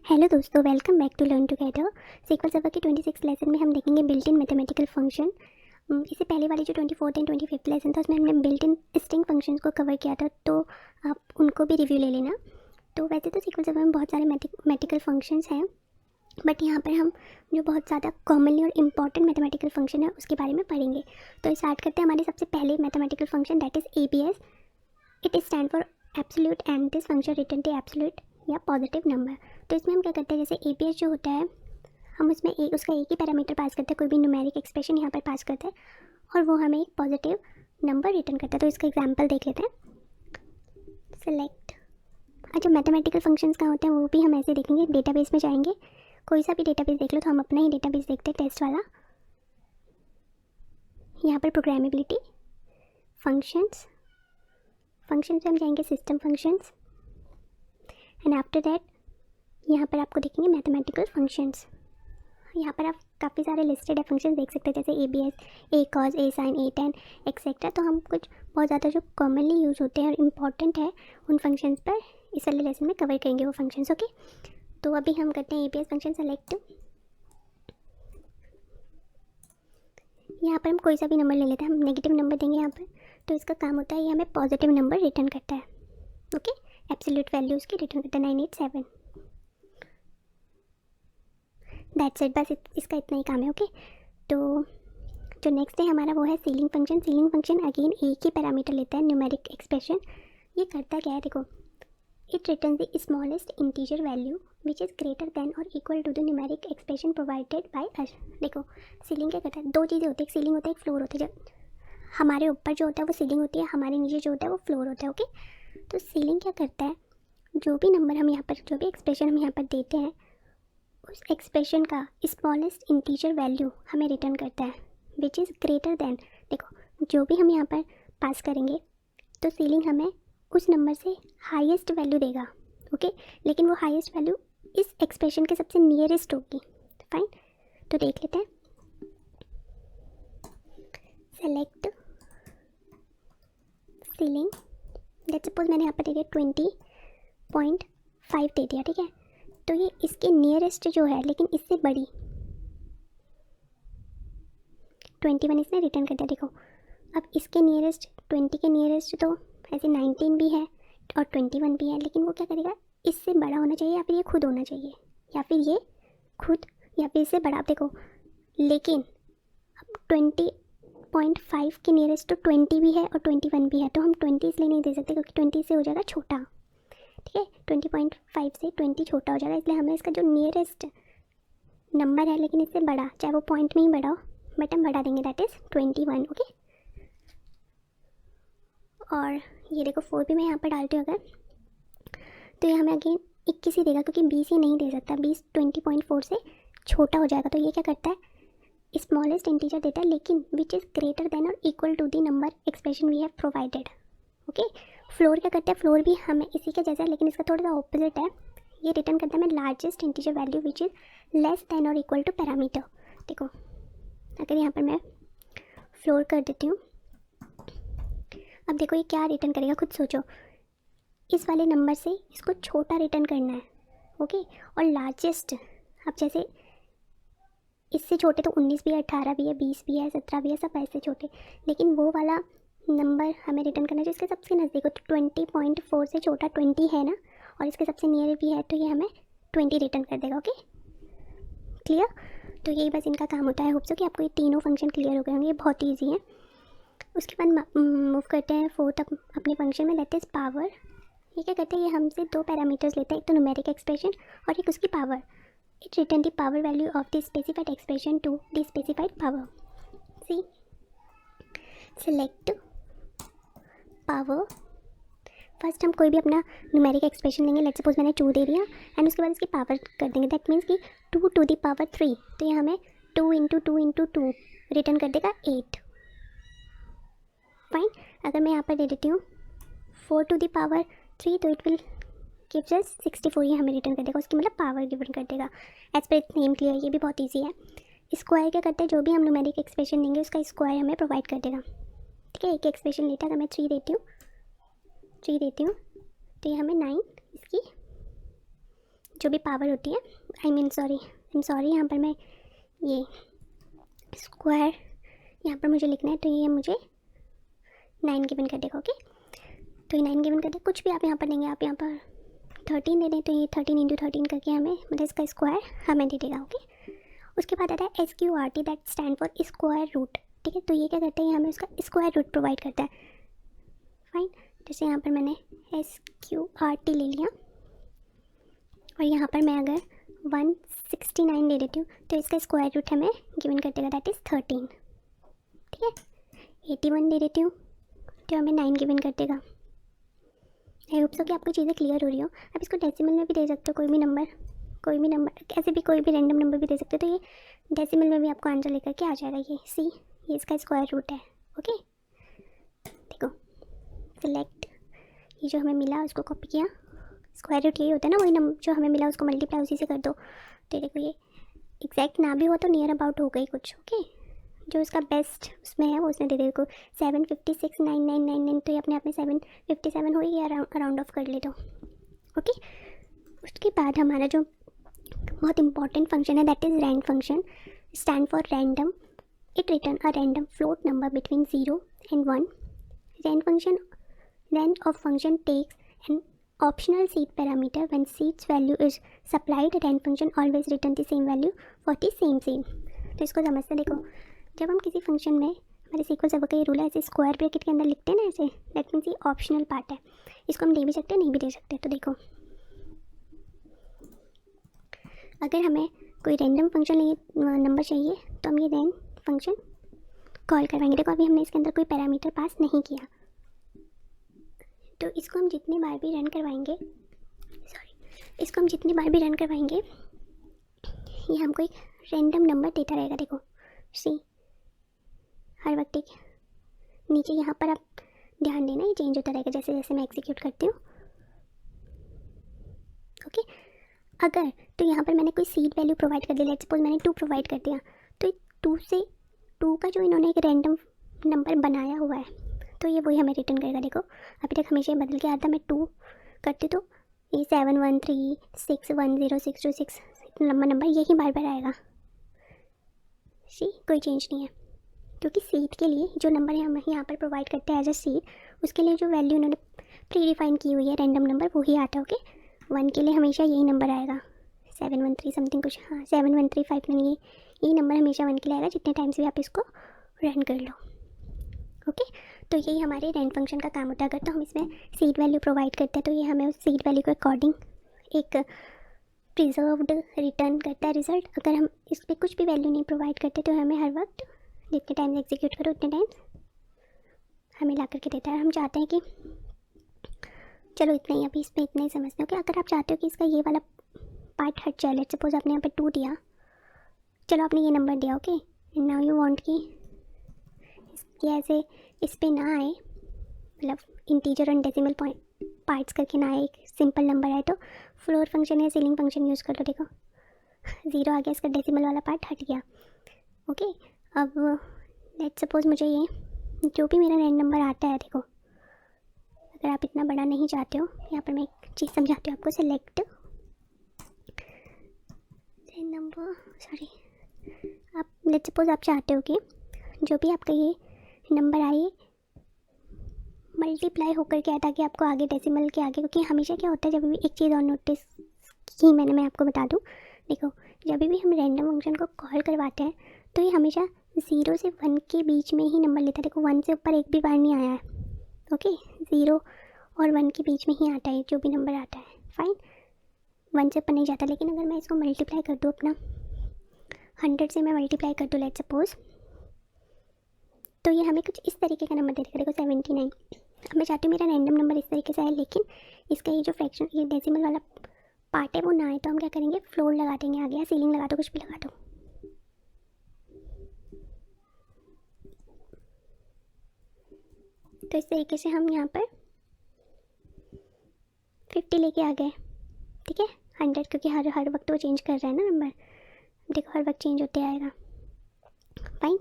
Hello दोस्तों, welcome back to learn together. SQL server के 26 lesson में हम देखेंगे बिल्ट इन मैथमेटिकल फंक्शन। इससे पहले वाली जो 24th एंड 25th लेसन था उसमें हमने बिल्ट इन स्ट्रिंग फंक्शंस को कवर किया था, तो आप उनको भी रिव्यू ले लेना। तो वैसे तो सीक्वल सर्वर में बहुत सारे मैथमेटिकल फंक्शंस हैं, बट यहाँ पर हम जो बहुत ज़्यादा कॉमनली और इम्पॉर्टेंट मैथमेटिकल फंक्शन है उसके बारे में पढ़ेंगे। तो स्टार्ट करते हैं हमारे सबसे पहले mathematical function, that is ABS। It is stand for absolute and this function return to absolute या पॉजिटिव नंबर। तो इसमें हम क्या करते हैं, जैसे ABS जो होता है हम उसमें उसका एक ही पैरामीटर पास करते हैं, कोई भी न्यूमेरिक एक्सप्रेशन यहाँ पर पास करते हैं और वो हमें एक पॉजिटिव नंबर रिटर्न करता है। तो इसका एग्जांपल देख लेते हैं। सेलेक्ट। अच्छा, मैथमेटिकल फंक्शंस कहाँ होते हैं वो भी हम ऐसे देखेंगे। डेटाबेस में जाएंगे, कोई सा भी डेटाबेस देख लो, तो हम अपना ही डेटाबेस देखते हैं, टेस्ट वाला। यहाँ पर प्रोग्रामेबिलिटी, फंक्शंस में हम जाएंगे system functions, and after that यहाँ पर आपको देखेंगे मैथमेटिकल फंक्शंस। यहाँ पर आप काफ़ी सारे लिस्टेड है फंक्शंस देख सकते हैं, जैसे ABS, A cos, A sin, A tan etcetera. तो हम कुछ बहुत ज़्यादा जो कॉमनली यूज होते हैं और इम्पॉर्टेंट है उन फंक्शंस पर इस वाले लेसन में कवर करेंगे वो फंक्शंस। ओके, तो अभी हम करते हैं ABS फंक्शन सेलेक्ट। यहाँ पर हम कोई सा भी नंबर ले लेते हैं, हम नेगेटिव नंबर देंगे यहाँ पर, तो इसका काम होता है ये हमें पॉजिटिव नंबर रिटर्न करता है। ओके, एब्सोल्यूट वैल्यू उसकी रिटर्न करता है 987। दैट्स इट, बस इसका इतना ही काम है। ओके, तो जो नेक्स्ट है हमारा वो है ceiling function. Ceiling function again एक ही पैरामीटर लेता है, न्यूमेरिक एक्सप्रेशन। ये करता क्या है, देखो, it return the smallest integer value which is greater than और equal to the numeric expression provided by us. देखो, सीलिंग क्या करता है, दो चीज़ें होती है, एक सीलिंग होता है, एक फ्लोर होता है। जब हमारे ऊपर जो होता है वो सीलिंग होती है, हमारे नीचे जो होता है वो फ्लोर होता है। ओके, तो सीलिंग क्या करता है, जो भी नंबर हम यहाँ पर, जो भी एक्सप्रेशन हम यहाँ पर देते हैं, उस एक्सप्रेशन का स्मॉलेस्ट इंटीजर वैल्यू हमें रिटर्न करता है विच इज़ ग्रेटर देन। देखो, जो भी हम यहाँ पर पास करेंगे तो सीलिंग हमें उस नंबर से हाईएस्ट वैल्यू देगा। ओके, लेकिन वो हाईएस्ट वैल्यू इस एक्सप्रेशन के सबसे नियरेस्ट होगी। फाइन, तो देख लेते हैं। सेलेक्ट सीलिंग, लेट्स सपोज मैंने यहाँ पर दे दिया 20.5 दे दिया, ठीक है। तो ये इसके नियरेस्ट जो है, लेकिन इससे बड़ी 21 इसने रिटर्न कर दिया। देखो, अब इसके नियरेस्ट 20 के नियरेस्ट तो ऐसे 19 भी है और 21 भी है, लेकिन वो क्या करेगा, इससे बड़ा होना चाहिए या फिर ये खुद होना चाहिए, या फिर ये खुद या फिर इससे बड़ा। आप देखो, लेकिन अब 20.5 के नियरेस्ट तो 20 भी है और 21 भी है, तो हम 20 इसलिए नहीं दे सकते क्योंकि 20 से हो जाएगा छोटा, ठीक है। 20.5 से 20 छोटा हो जाएगा, इसलिए हमें इसका जो नियरेस्ट नंबर है लेकिन इससे बड़ा, चाहे वो पॉइंट में ही बड़ा हो, बट हम बढ़ा देंगे, दैट इज़ 21। ओके, और ये देखो 4 भी मैं यहाँ पर डालती हूँ अगर, तो ये हमें अगेन 21 ही देगा क्योंकि 20 ही नहीं दे सकता, 20 20.4 से छोटा हो जाएगा। तो ये क्या करता है, स्मॉलेस्ट इंटीजर देता है, लेकिन विच इज़ ग्रेटर देन और equal to the number expression we have provided. Okay, floor क्या करता है, फ्लोर भी हमें इसी के जैसा है, लेकिन इसका थोड़ा सा ऑपोजिट है। ये रिटर्न करता है हमें largest integer value which is less than और इक्वल टू पैरामीटर। देखो, अगर यहाँ पर मैं फ्लोर कर देती हूँ, अब देखो ये क्या रिटर्न करेगा, खुद सोचो। इस वाले नंबर से इसको छोटा रिटर्न करना है, ओके, और लार्जेस्ट, अब जैसे इससे छोटे तो 19 भी है, 18 भी है, 20 भी है, 17 भी है, सब ऐसे छोटे, लेकिन वो वाला नंबर हमें रिटर्न करना है जो इसके सबसे नज़दीक हो। तो 20.4 से छोटा 20 है ना, और इसके सबसे नियर भी है, तो ये हमें 20 रिटर्न कर देगा। Okay, clear. तो यही बस इनका काम होता है। होप सो कि आपको ये तीनों फंक्शन क्लियर हो गए होंगे, ये बहुत ईजी है। उसके बाद मूव करते हैं फोर्थ अपने फंक्शन में, दैट इज़ पावर। ये क्या करते हैं, ये हमसे दो पैरामीटर्स लेते हैं, एक तो न्यूमेरिक एक्सप्रेशन और एक उसकी power. It return the power value of the specified expression to the specified power. See, select power. First हम कोई भी अपना न्यूमेरिक एक्सप्रेशन लेंगे, लेट्स सपोज मैंने 2 दे दिया, एंड उसके बाद इसकी पावर कर देंगे, दैट मीन्स कि 2 to the power 3, तो ये हमें 2 × 2 × 2 रिटर्न कर देगा 8। फाइन, अगर मैं यहाँ पर दे देती हूँ 4 to the power 3, तो इट विल गिव्स अस 64, ये हमें रिटर्न कर देगा, उसकी मतलब पावर गिवन कर देगा। As per it's name clear, ये भी बहुत ईजी है। स्क्वायर क्या करता है, जो भी हम न्यूमेरिक एक्सप्रेशन देंगे उसका स्क्वायर हमें प्रोवाइड कर देगा, ठीक है। एक एक्सप्रेशन लेता है, अगर मैं 3 देती हूँ तो ये हमें 9 इसकी जो भी पावर होती है, आई एम सॉरी यहाँ पर मैं ये स्क्वायर यहाँ पर मुझे लिखना है, तो ये मुझे 9 गिवन कर देगा। ओके, तो ये 9 गिवन कर देगा। कुछ भी आप यहाँ पर देंगे, आप यहाँ पर 13 दे दें तो ये 13 × 13 करके हमें मतलब इसका स्क्वायर हमें दे देगा। ओके, उसके बाद आता है SQRT, that stand for square root. ठीक है, तो ये क्या करता है, हमें उसका स्क्वायर रूट प्रोवाइड करता है। फाइन, जैसे यहाँ पर मैंने SQRT ले लिया और यहाँ पर मैं अगर 169 दे देती हूँ तो इसका स्क्वायर रूट हमें गिवन कर देगा, दैट इज़ 13। ठीक है, 81 दे देती हूँ तो हमें 9 गिवन कर देगा। आई होप सो कि आपको चीज़ें क्लियर हो रही हो। आप इसको डेसिमल में भी दे सकते हो, कोई भी नंबर ऐसे भी कोई भी रैंडम नंबर भी दे सकते हो, तो ये डेसिमल में भी आपको आंसर लेकर के आ जाएगा। ये इसका स्क्वायर रूट है। ओके, देखो सिलेक्ट, ये जो हमें मिला उसको कॉपी किया, स्क्वायर रूट यही होता है ना, वही नंबर जो हमें मिला उसको मल्टीप्लाई उसी से कर दो। तो देखो ये एग्जैक्ट ना भी हो तो नियर अबाउट हो गई कुछ। ओके, जो उसका बेस्ट उसमें है वो उसने दे देखो 7569999, तो ये अपने आप में 757 हो गई, राउंड ऑफ कर ले तो। ओके, उसके बाद हमारा जो बहुत इंपॉर्टेंट फंक्शन है that is rand function, stand for random, it return a random float number between 0 and 1। Rand of function takes an optional seed parameter. When seed's value is supplied, rand function always return the same value for the same seed। तो इसको समझते देखो, जब हम किसी function में हमारे SQL server का ये रूल है, ऐसे स्क्वायर ब्रैकेट के अंदर लिखते हैं ना ऐसे, दैट मीन्स ये ऑप्शनल पार्ट है, इसको हम दे भी सकते हैं नहीं भी दे सकते। तो देखो अगर हमें कोई रैंडम फंक्शन नंबर चाहिए तो हम ये रैंड फंक्शन कॉल करवाएंगे। देखो अभी हमने इसके अंदर कोई पैरामीटर पास नहीं किया, तो इसको हम जितनी बार भी रन करवाएंगे ये हमको एक रैंडम नंबर देता रहेगा। देखो सी हर वक्त एक नीचे यहाँ पर आप ध्यान देना, ये चेंज होता रहेगा जैसे जैसे मैं एग्जीक्यूट करती हूँ। ओके, अगर तो यहाँ पर मैंने कोई सीड वैल्यू प्रोवाइड कर दी, लेट्स सपोज मैंने 2 प्रोवाइड कर दिया, तो 2 का जो इन्होंने एक रैंडम नंबर बनाया हुआ है तो ये वही हमें रिटर्न करेगा। देखो अभी तक हमेशा बदल के आता, मैं 2 करती तो ये 713610626 लंबा नंबर यही बार बार आएगा। कोई चेंज नहीं है, क्योंकि सीड के लिए जो नंबर हम यहाँ पर प्रोवाइड करते हैं एज अ सीड, उसके लिए जो वैल्यू उन्होंने प्री डिफाइन की हुई है रैंडम नंबर वही आता है। ओके, 1 के लिए हमेशा यही नंबर आएगा, 713 समथिंग कुछ, हाँ 71359, ये नंबर हमेशा 1 के लिए आएगा जितने टाइम्स भी आप इसको रन कर लो। ओके, तो यही हमारे रैंड फंक्शन का काम होता है। अगर तो हम इसमें सीड वैल्यू प्रोवाइड करते हैं तो ये हमें उस सीड वैल्यू के अकॉर्डिंग एक प्रिजर्व्ड रिटर्न करता है रिजल्ट। अगर हम इस पर कुछ भी वैल्यू नहीं प्रोवाइड करते तो हमें हर वक्त जितने टाइम्स एग्जीक्यूट करो उतने टाइम्स हमें ला करके देता है। हम चाहते हैं कि चलो इतना ही, अभी इसमें इतना ही समझते हो कि अगर आप चाहते हो कि इसका ये वाला पार्ट हट जाए, लेट्स सपोज आपने यहाँ पे 2 दिया, चलो आपने ये नंबर दिया, okay, and now you want कि ऐसे इस पे ना आए, मतलब इंटीजर और डेसिमल पार्ट्स करके ना आए, एक सिंपल नंबर आए, तो फ्लोर फंक्शन या सीलिंग फंक्शन यूज़ कर लो। देखो 0 आ गया, इसका डेसिमल वाला पार्ट हट गया। ओके, अब लेट्स सपोज मुझे ये जो भी मेरा रैंड नंबर आता है, देखो अगर आप इतना बड़ा नहीं चाहते हो, यहाँ पर मैं एक चीज़ समझाती हूँ आपको, सेलेक्ट नंबर, सॉरी, आप लेट्स सपोज आप चाहते हो कि जो भी आपका ये नंबर आए मल्टीप्लाई होकर के आए, ताकि आपको आगे डेसिमल के आगे, क्योंकि हमेशा क्या होता है जब भी एक चीज़ और नोटिस की मैं आपको बता दूँ, देखो जब भी हम रैंडम फंक्शन को कॉल करवाते हैं तो ये हमेशा 0 से 1 के बीच में ही नंबर लेता है। देखो 1 से ऊपर एक भी बार नहीं आया है। ओके, 0 और 1 के बीच में ही आता है जो भी नंबर आता है, फाइन, 1 से ऊपर नहीं जाता। लेकिन अगर मैं इसको मल्टीप्लाई कर दूँ, अपना 100 से मैं मल्टीप्लाई कर दूँ लेट्स सपोज, तो ये हमें कुछ इस तरीके का नंबर दे देगा। देखो 79, अब मैं चाहती हूँ मेरा रैंडम नंबर इस तरीके से आए, लेकिन इसका ये जो फ्रैक्शन, ये डेसिमल वाला पार्ट है वो ना आए, तो हम क्या करेंगे, फ्लोर लगा देंगे आगे, या सीलिंग लगा दो, कुछ भी लगा दो। तो इस तरीके से हम यहाँ पर 50 लेके आ गए। ठीक है, 100, क्योंकि हर वक्त वो चेंज कर रहा है ना नंबर, देखो हर वक्त चेंज होते आएगा। फाइन,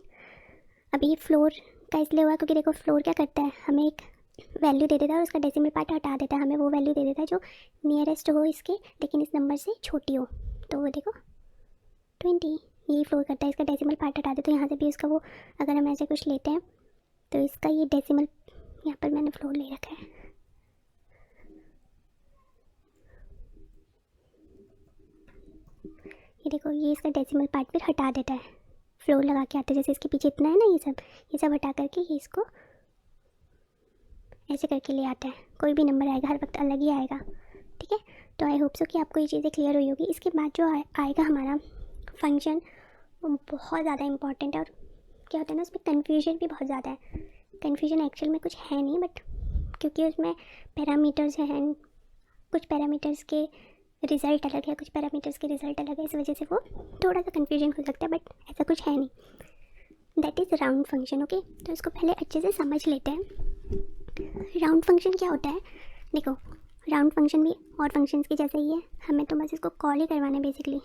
अभी ये फ्लोर का इसलिए हुआ क्योंकि देखो फ्लोर क्या करता है, हमें एक वैल्यू दे देता है और उसका डेसिमल पार्ट हटा देता है, हमें वो वैल्यू दे देता है जो नियरेस्ट हो इसके लेकिन इस नंबर से छोटी हो। तो वो देखो 20 यही फ्लोर करता है, इसका डेसिमल पार्ट हटा दे तो यहाँ से भी उसका वो, अगर हम ऐसे कुछ लेते हैं तो इसका ये डेसिमल, यहाँ पर मैंने फ्लोर ले रखा है, ये देखो ये इसका डेसिमल पार्ट फिर हटा देता है, फ्लोर लगा के आते हैं जैसे इसके पीछे इतना है ना, ये सब हटा करके ये इसको ऐसे करके ले आता है। कोई भी नंबर आएगा हर वक्त अलग ही आएगा, ठीक है। तो आई होप सो कि आपको ये चीज़ें क्लियर हुई होगी। इसके बाद जो आएगा हमारा फंक्शन वो बहुत ज़्यादा इंपॉर्टेंट है और क्या होता है ना उसमें कन्फ्यूजन भी बहुत ज़्यादा है। कन्फ्यूजन एक्चुअल में कुछ है नहीं, बट क्योंकि उसमें पैरामीटर्स हैं, कुछ पैरामीटर्स के रिज़ल्ट अलग है, कुछ पैरामीटर्स के रिज़ल्ट अलग है, इस वजह से वो थोड़ा सा कन्फ्यूजन हो सकता है, बट ऐसा कुछ है नहीं। That is round function, okay. तो इसको पहले अच्छे से समझ लेते हैं। राउंड फंक्शन क्या होता है, देखो राउंड फंक्शन भी और फंक्शंस के जैसे ही है, हमें तो बस इसको कॉल ही करवाना है बेसिकली।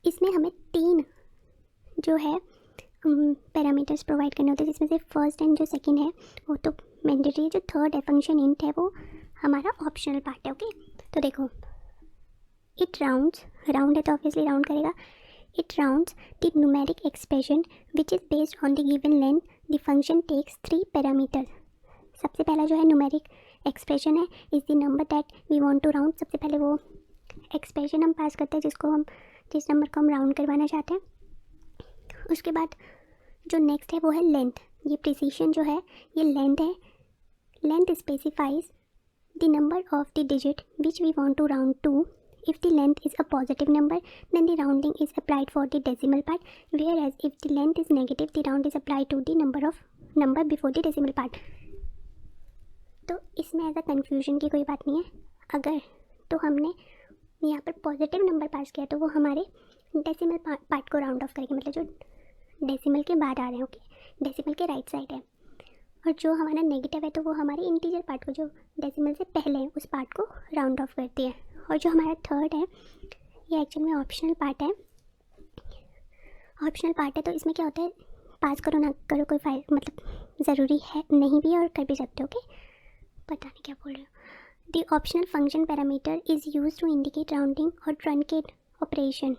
इसमें हमें 3 जो है पैरामीटर्स प्रोवाइड करने होते हैं, जिसमें से फर्स्ट एंड जो सेकंड है वो तो मैंडेटरी है, जो थर्ड है फंक्शन इंट है वो हमारा ऑप्शनल पार्ट है, ओके। तो देखो इट राउंड्स, राउंड है तो ऑब्वियसली राउंड करेगा। It rounds the numeric expression which is based on the given length, the function takes 3 parameter. सबसे पहला जो है न्यूमेरिक एक्सप्रेशन है, is the number that we want to round. सबसे पहले वो एक्सप्रेशन हम पास करते हैं जिस नंबर को हम राउंड करवाना चाहते हैं। उसके बाद जो नेक्स्ट है वो है लेंथ। ये प्रिसीशन जो है ये लेंथ है। Length specifies the number of the digit which we want to round to. If the length is a positive number, then the rounding is applied for the decimal part, whereas if the length is negative, the round is applied to the number before the decimal part. तो इसमें ऐसा confusion की कोई बात नहीं है। अगर तो हमने यहाँ पर पॉजिटिव नंबर पास किया तो वो हमारे डेसिमल पार्ट को राउंड ऑफ करेंगे, मतलब जो डेसिमल के बाद आ रहे हैं, ओके, डेसिमल के राइट साइड है। और जो हमारा नेगेटिव है तो वो हमारे इंटीजर पार्ट को, जो डेसिमल से पहले है, उस पार्ट को राउंड ऑफ करती है। और जो हमारा थर्ड है ये एक्चुअल में ऑप्शनल पार्ट है। ऑप्शनल पार्ट है तो इसमें क्या होता है, पास करो ना करो कोई फायदा, मतलब ज़रूरी है नहीं भी और कर भी सकते हो, ओके। पता नहीं क्या बोल रहे हो। The optional function parameter is use to indicate rounding और truncate operation.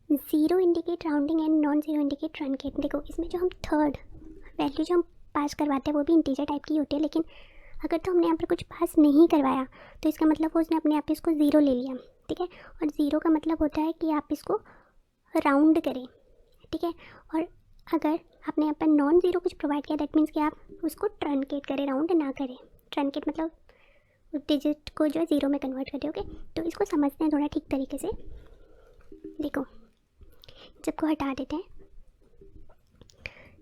0 indicate rounding and non 0 indicate truncate. देखो इसमें जो हम थर्ड वैल्यू जो हम पास करवाते हैं वो भी इंटीजर टाइप की होती है, लेकिन अगर तो हमने यहाँ पर कुछ पास नहीं करवाया तो इसका मतलब वो उसने अपने आप इसको 0 ले लिया, ठीक है। और 0 का मतलब होता है कि आप इसको राउंड करें, ठीक है। और अगर आपने यहाँ पर नॉन 0 कुछ प्रोवाइड किया दैट मीन्स कि आप उसको ट्रंकेट करें, राउंड ना करें। ट्रंकेट मतलब डिजिट को जो है 0 में कन्वर्ट करें, ओके। तो इसको समझते हैं थोड़ा ठीक तरीके से। देखो जब को हटा देते हैं,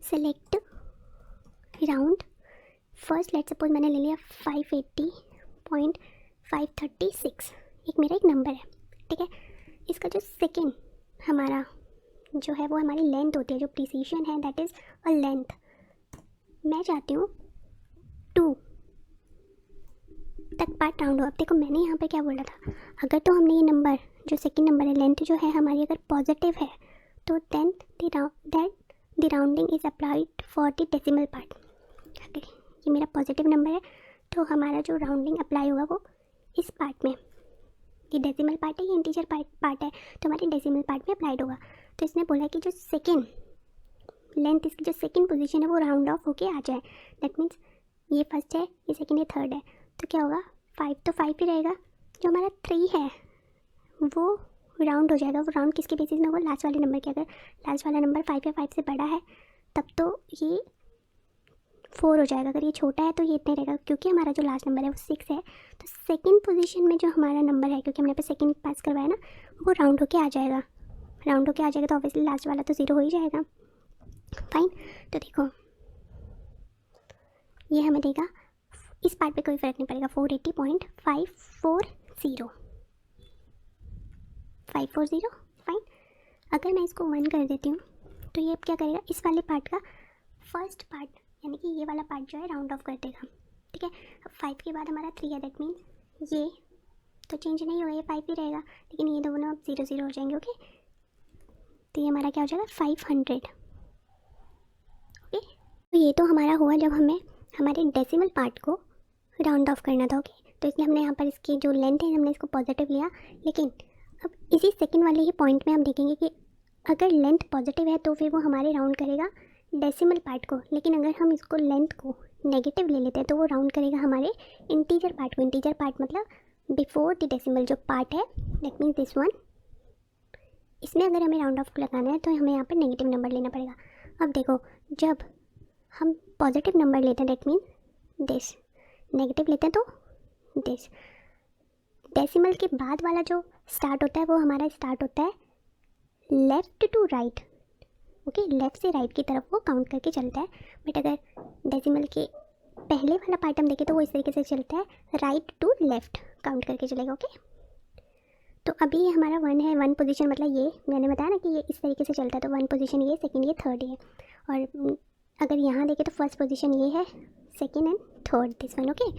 select round first, let suppose मैंने ले लिया 580.536, एक मेरा एक नंबर है, ठीक है। इसका जो सेकेंड हमारा जो है वो हमारी लेंथ होती है, जो प्रिसीशन है दैट इज़ अ लेंथ। मैं चाहती हूँ 2 तक पार्ट राउंड हो। अब देखो मैंने यहाँ पर क्या बोला था, अगर तो हमने ये नंबर जो सेकेंड नंबर है, लेंथ जो है हमारी अगर पॉजिटिव है तो then the rounding is applied for the decimal part. अगर ये मेरा पॉजिटिव नंबर है तो हमारा जो राउंडिंग अप्लाई होगा वो इस पार्ट में, ये डेसिमल पार्ट है, ये इंटीजर पार्ट है तो हमारे डेसिमल पार्ट में अप्लाइड होगा। तो इसने बोला कि जो सेकेंड लेंथ, इसकी जो सेकेंड पोजीशन है वो राउंड ऑफ होके आ जाए। दैट मीन्स ये फर्स्ट है, ये सेकेंड, ये थर्ड है, तो क्या होगा 5 तो 5 ही रहेगा। जो हमारा 3 है वो राउंड हो जाएगा। वो राउंड किसके बेसिस में होगा, लास्ट वाले नंबर के। अगर लास्ट वाला नंबर 5 या 5 से बड़ा है तब तो ये 4 हो जाएगा, अगर ये छोटा है तो ये इतना रहेगा। क्योंकि हमारा जो लास्ट नंबर है वो 6 है तो सेकंड पोजीशन में जो हमारा नंबर है, क्योंकि हमने पे सेकंड पास करवाया ना, वो राउंड होके आ जाएगा। राउंड होके आ जाएगा तो ऑब्वियसली लास्ट वाला तो 0 हो ही जाएगा। फाइन, तो देखो ये हमें देगा, इस पार्ट पे कोई फ़र्क नहीं पड़ेगा, 480.540। फाइन, अगर मैं इसको 1 कर देती हूँ तो ये क्या करेगा, इस वाले पार्ट का फर्स्ट पार्ट यानी कि ये वाला पार्ट जो है राउंड ऑफ कर देगा, ठीक है। अब 5 के बाद हमारा 3 है, दैट मीन्स ये तो चेंज नहीं होगा, ये 5 ही रहेगा, लेकिन ये दोनों अब 0 0 हो जाएंगे, ओके। तो ये हमारा क्या हो जाएगा 500, ओके। तो ये तो हमारा हुआ जब हमें हमारे डेसिमल पार्ट को राउंड ऑफ करना था। ओके, तो इसलिए हमने यहाँ पर इसकी जो लेंथ है हमने इसको पॉजिटिव लिया। लेकिन अब इसी सेकंड वाले ही पॉइंट में हम देखेंगे कि अगर लेंथ पॉजिटिव है तो फिर वो हमारे राउंड करेगा डेसिमल पार्ट को, लेकिन अगर हम इसको लेंथ को नेगेटिव ले लेते हैं तो वो राउंड करेगा हमारे इंटीजर पार्ट को। इंटीजर पार्ट मतलब बिफोर द डेसिमल जो पार्ट है, दैट मीन्स दिस वन। इसमें अगर हमें राउंड ऑफ लगाना है तो हमें यहाँ पर नेगेटिव नंबर लेना पड़ेगा। अब देखो, जब हम पॉजिटिव नंबर लेते हैं दैट मीन्स दिस, नेगेटिव लेते हैं तो दिस। डेसिमल के बाद वाला जो स्टार्ट होता है वो हमारा स्टार्ट होता है left to right. Okay, left से राइट की तरफ वो काउंट करके चलता है। बट अगर डेसिमल के पहले वाला पार्ट हम देखें तो वो इस तरीके से चलता है, राइट टू लेफ़्ट काउंट करके चलेगा। ओके, तो अभी ये हमारा वन है, वन पोजीशन मतलब ये मैंने बताया ना कि ये इस तरीके से चलता है, तो वन पोजीशन ये, सेकंड ये, थर्ड ये। और अगर यहाँ देखें तो फर्स्ट पोजीशन ये है, second and third this one. Okay,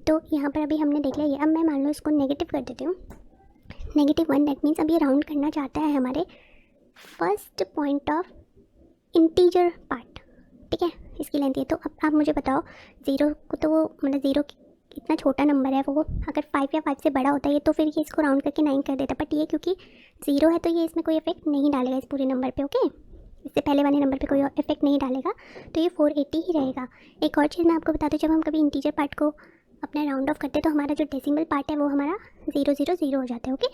तो यहाँ पर अभी हमने देख लिया ये। अब मैं मान लो इसको नेगेटिव कर देती हूँ, -1। दैट मीन्स अब ये राउंड करना चाहता है हमारे first point of integer part. ठीक है, इसकी लेंथ ये। तो अब आप मुझे बताओ, ज़ीरो को तो वो मतलब ज़ीरो इतना छोटा नंबर है, वो अगर 5 या 5 से बड़ा होता है ये तो फिर ये इसको राउंड करके 9 कर देता। बट ये क्योंकि ज़ीरो है तो ये इसमें कोई इफेक्ट नहीं डालेगा इस पूरे नंबर पे। ओके, इससे पहले वाले नंबर पे कोई इफेक्ट नहीं डालेगा, तो ये 480 ही रहेगा। एक और चीज़ मैं आपको बता दूँ, जब हम कभी इंटीजर पार्ट को अपना राउंड ऑफ करते हैं तो हमारा जो डेसिमल पार्ट है वो हमारा 000 हो जाता है। ओके,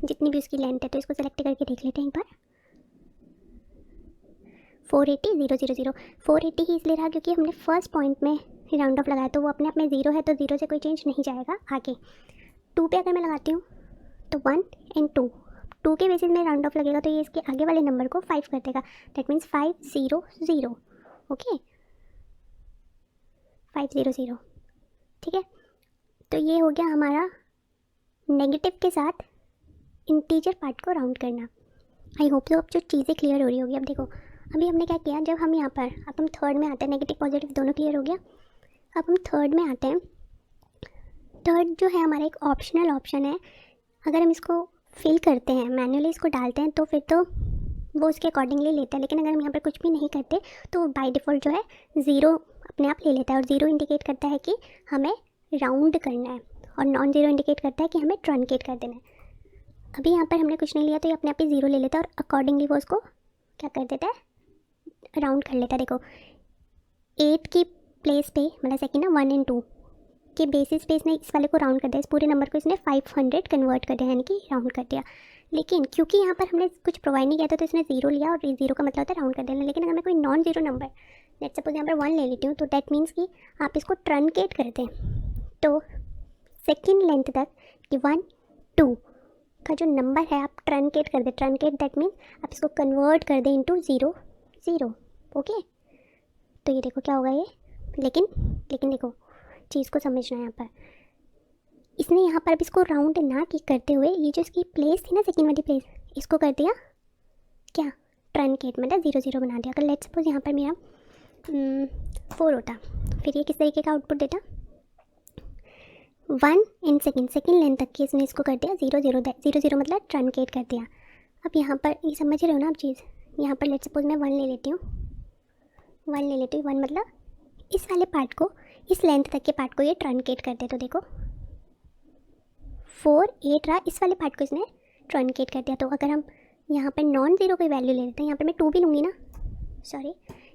जितनी भी उसकी लेंथ है। तो इसको सेलेक्ट करके देख लेते हैं एक बार। 480 000 480 ही इसलिए रहा क्योंकि हमने फर्स्ट पॉइंट में राउंड ऑफ लगाया, तो वो अपने आप में 0 है, तो 0 से कोई चेंज नहीं जाएगा आगे। 2 पे अगर मैं लगाती हूँ तो 1 एंड 2 के बेसिस में राउंड ऑफ लगेगा, तो ये इसके आगे वाले नंबर को 5 कर देगा। That means 500। ओके, 500। ठीक है, तो ये हो गया हमारा नेगेटिव के साथ इंटीजर पार्ट को राउंड करना। आई होप तो अब जो चीज़ें क्लियर हो रही होगी। अब देखो, अभी हमने क्या किया, जब हम यहाँ पर अब हम थर्ड में आते हैं, नेगेटिव पॉजिटिव दोनों क्लियर हो गया। अब हम थर्ड में आते हैं। थर्ड जो है हमारा एक ऑप्शनल ऑप्शन है। अगर हम इसको फिल करते हैं, मैन्युअली इसको डालते हैं, तो फिर तो वो उसके अकॉर्डिंगली लेता है। लेकिन अगर हम यहाँ पर कुछ भी नहीं करते तो बाय डिफ़ॉल्ट जो है 0 अपने आप ले लेता है। और 0 इंडिकेट करता है कि हमें राउंड करना है, और नॉन 0 इंडिकेट करता है कि हमें ट्रंकेट कर देना है। अभी यहाँ पर हमने कुछ नहीं लिया तो ये अपने आप ही 0 ले लेता है, और अकॉर्डिंगली वो उसको क्या कर देता है, राउंड कर लेता है। देखो, 8 की प्लेस पे मतलब सेकंड ना 1 एंड 2 के बेसिस पे इसने इस वाले को राउंड कर दिया। इस पूरे नंबर को इसने 500 कन्वर्ट कर दिया, यानी कि राउंड कर दिया। लेकिन क्योंकि यहाँ पर हमने कुछ प्रोवाइड नहीं किया था तो इसने 0 लिया, और 0 का मतलब होता है राउंड कर देना। लेकिन अगर मैं कोई नॉन 0 नंबर, लेट्स सपोज यहाँ पर 1 ले लेती हूँ, तो दैट मीन्स कि आप इसको ट्रंकेट कर दें, तो सेकेंड लेंथ तक कि 1 2 का जो नंबर है आप ट्रंकेट कर दें। ट्रंकेट दैट मीन्स आप इसको कन्वर्ट कर दें इंटू 0 0। ओके, तो ये देखो क्या होगा ये। लेकिन देखो, चीज़ को समझना है यहाँ पर। इसने यहाँ पर अब इसको राउंड ना की करते हुए ये जो इसकी प्लेस थी ना, सेकंड वाली प्लेस, इसको कर दिया क्या, ट्रंकेट, मतलब 0 0 बना दिया। अगर लेट्स सपोज यहाँ पर मेरा 4 होता, फिर ये किस तरीके का आउटपुट देता, 1 इन सेकेंड लेंथ तक की इसने इसको कर दिया 0 0 0 मतलब ट्रंकेट कर दिया। अब यहाँ पर ये समझ रहे हो ना आप चीज़। यहाँ पर लेट्स सपोज मैं 1 ले लेती हूँ, 1 मतलब इस वाले पार्ट को, इस लेंथ तक के पार्ट को ये ट्रंकेट कर दे। तो देखो 4 8 रहा, इस वाले पार्ट को इसने ट्रंकेट कर दिया। तो अगर हम यहाँ पर नॉन 0 कोई वैल्यू ले लेते हैं, यहाँ पर मैं 2 भी लूँगी ना, सॉरी,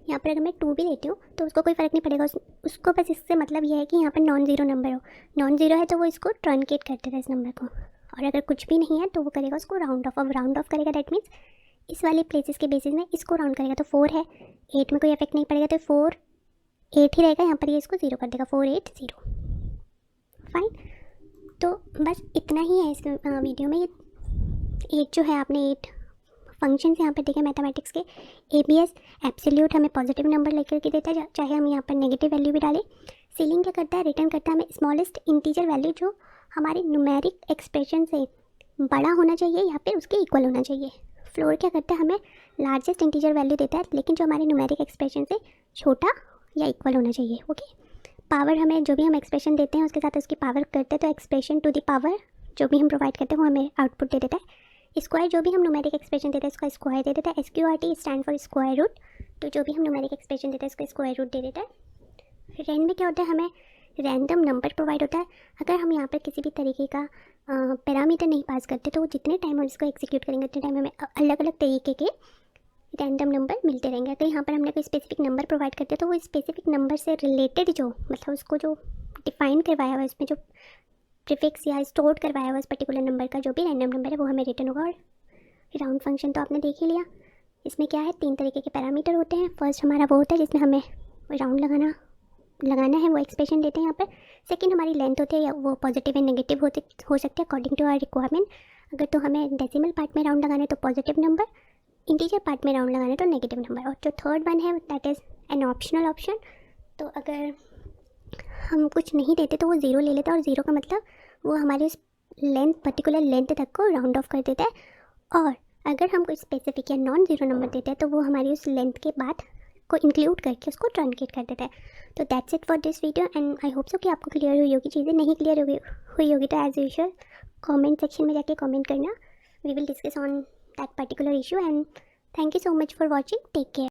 यहाँ पर अगर मैं 2 भी लेती हूँ तो उसको कोई फ़र्क नहीं पड़ेगा। उसको बस इससे मतलब ये है कि यहाँ पर नॉन 0 नंबर हो। नॉन 0 है तो वो इसको ट्रंकेट कर देगा इस नंबर को, और अगर कुछ भी नहीं है तो वो करेगा उसको राउंड ऑफ। अब राउंड ऑफ करेगा दैट मीन्स इस वाली प्लेसेस के बेसिस में इसको राउंड करेगा। तो 4 है, 8 में कोई इफेक्ट नहीं पड़ेगा, तो 4 8 ही रहेगा। यहाँ पर ये इसको 0 कर देगा, 4 8 0। फाइन, तो बस इतना ही है इस वीडियो में। ये 8 जो है आपने 8 फंक्शन यहाँ पर देखे मैथमेटिक्स के। ABS एब्सोल्यूट हमें पॉजिटिव नंबर लेकर के देता है, चाहे हम यहाँ पर नेगेटिव वैल्यू भी डालें। सीलिंग क्या करता है, रिटर्न करता है हमें स्मॉलेस्ट इंटीजर वैल्यू जो हमारी न्यूमेरिक एक्सप्रेशन से बड़ा होना चाहिए या फिर उसके इक्वल होना चाहिए। फ्लोर क्या करता है, हमें लार्जेस्ट इंटीजर वैल्यू देता है, लेकिन जो हमारे न्यूमेरिक एक्सप्रेशन से छोटा या इक्वल होना चाहिए। ओके, पावर हमें जो भी हम एक्सप्रेशन देते हैं उसके साथ उसकी पावर करते हैं, तो एक्सप्रेशन टू द पावर जो भी हम प्रोवाइड करते हैं वो हमें आउटपुट दे देता है। स्क्वायर जो भी हम न्यूमेरिक एक्सप्रेशन देते हैं उसका स्क्वायर दे देता है। SQRT stand for square root, तो जो भी हम न्यूमेरिक एक्सप्रेशन देते हैं उसका स्क्वायर रूट दे देता है। रेंड में क्या होता है, हमें रैंडम नंबर प्रोवाइड होता है। अगर हम यहाँ पर किसी भी तरीके का पैरामीटर नहीं पास करते तो वो जितने टाइम हम इसको एग्जीक्यूट करेंगे उतने टाइम हमें अलग अलग तरीके के रैंडम नंबर मिलते रहेंगे। अगर यहाँ पर हमने कोई स्पेसिफिक नंबर प्रोवाइड करते तो वो स्पेसिफिक नंबर से रिलेटेड जो मतलब उसको जो डिफाइन करवाया हुआ है उसमें जो प्रीफिक्स या स्टोर करवाया हुआ उस पर्टिकुलर नंबर का जो भी रैंडम नंबर है वो हमें रिटर्न होगा। और राउंड फंक्शन तो आपने देख ही लिया। इसमें क्या है, 3 तरीके के पैरामीटर होते हैं। फर्स्ट हमारा वो होता है जिसमें हमें राउंड लगाना है, वो एक्सप्रेशन देते हैं यहाँ पर। सेकंड हमारी लेंथ होती है, या वो पॉजिटिव एंड नेगेटिव हो सकते हैं अकॉर्डिंग टू आवर रिक्वायरमेंट। अगर तो हमें डेसिमल पार्ट में राउंड लगाना है तो पॉजिटिव नंबर, इंटीजर पार्ट में राउंड लगाना है तो नेगेटिव नंबर। और जो थर्ड वन है that is an optional option. तो अगर हम कुछ नहीं देते तो वो ज़ीरो ले लेता है, और ज़ीरो का मतलब वो हमारी उस पर्टिकुलर लेंथ तक को राउंड ऑफ कर देता है। और अगर हम कोई स्पेसिफिक या नॉन ज़ीरो नंबर देते हैं तो वो हमारी उस लेंथ के बाद को इंक्लूड करके उसको ट्रंकेट कर देता है। तो that's it for this video and I hope so कि आपको क्लियर हुई होगी। चीज़ें नहीं क्लियर हुई होगी तो एज यूजुअल कमेंट सेक्शन में जाके कमेंट करना। We will discuss on that particular issue and thank you so much for watching. Take care.